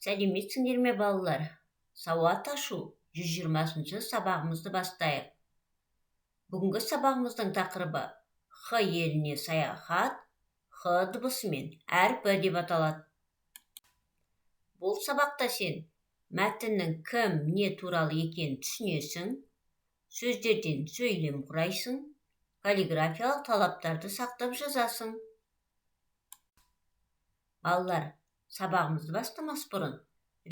Сәлеметсіңдер ме балалар? Сауат ашу 120-шы сабағымызды бастайық. Бүгінгі сабағымыздың тақырыбы Х еліне саяхат, Х дыбысымен әрпі деп аталады. Бұл сабақта сен мәтіннің кім, не туралы екенін түсінесің, сөздерден сөйлем құрайсың, каллиграфиялық талаптарды сақтап жазасың. Балалар, сабағымызды бастамас бұрын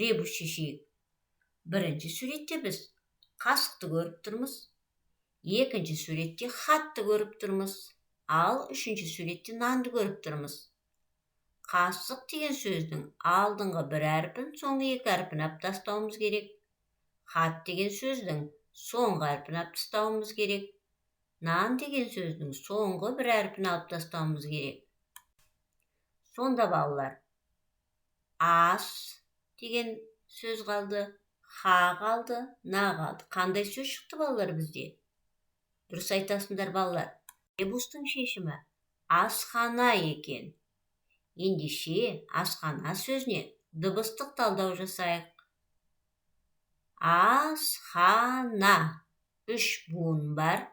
ребус шешейік. Бірінші суретте біз қасықты көріп тұрмыз. Екінші суретте хатты көріп тұрмыз. Ал үшінші суретте нанды көріп тұрмыз. Қасық деген сөздің алдыңғы бір әрпін, соңғы екі әрпін алып тастауымыз керек. Хат деген сөздің соңғы әрпін алып тастауымыз керек. Нан деген сөздің соңғы бір әрпін алып тастауымыз керек. Сонда балалар, ас деген сөз қалды, ха қалды, на қалды. Қандай сөз шықты балалар бізде? Дұрыс айтасыңдар балалар. Ребустың шешімі асхана екен. Ендеше асхана сөзіне дыбыстық талдау жасайық. Асхана 3 буын бар,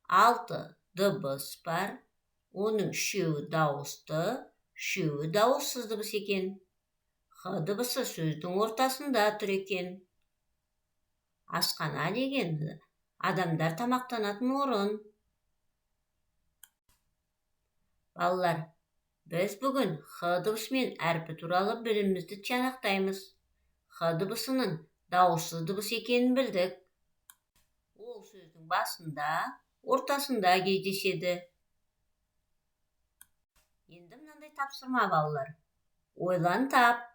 6 дыбыс бар. Оның 3-і дауысты, 3-і дауыссыз дыбыс екен. Х дыбысы сөздің ортасында тұр екен. Асхана деген адамдар тамақтанатын орын. Балалар, біз бүгін Х дыбысымен әрпі туралы білімімізді тиянақтаймыз. Х дыбысының дауыссыз дыбыс екенін білдік. Ол сөздің басында, ортасында кездеседі. Енді мынандай тапсырма балалар. Ойлан тап.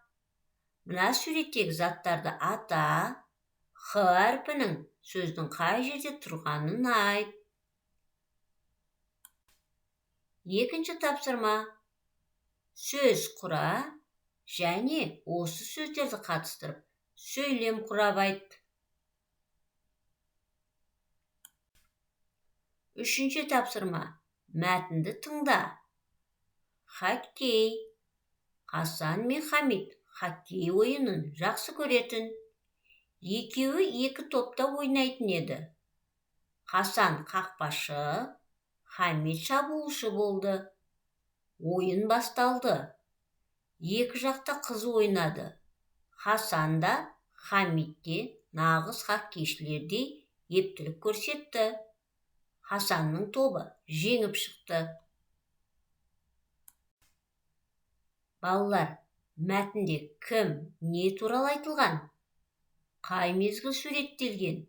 Мына суреттегі заттарды ата, Х әрпінің сөздің қай жерде тұрғанын айт. Екінші тапсырма. Сөз құра және осы сөздерді қатыстырып, сөйлем құрап айт. Үшінші тапсырма. Мәтінді тыңда. Хоккей. Хасан мен Хамид хоккей ойынын жақсы көретін. Екеуі екі топта ойнайтын еді. Хасан қақпашы, Хамид шабуылшы болды. Ойын басталды. Екі жақта қыз ойнады. Хасан да, Хамид те нағыз хоккейшілердей ептілік көрсетті. Хасанның тобы жеңіп шықты. Балалар, мәтінде кім, не туралы айтылған? Қай мезгіл суреттелген?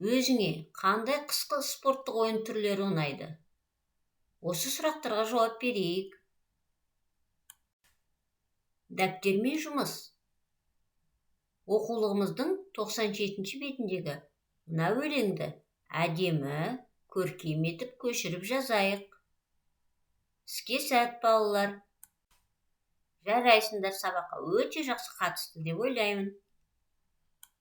Өзіңе қандай қысқы спорттық ойын түрлері ұнайды? Осы сұрақтарға жауап берейік. Дәптермен жұмыс. Оқулығымыздың 97-ші бетіндегі мына өлеңді әдемі, көркем етіп көшіріп жазайық. Іске сәт балалар. Жарайсыңдар, сабаққа өте жақсы қатысты деп ойлаймын.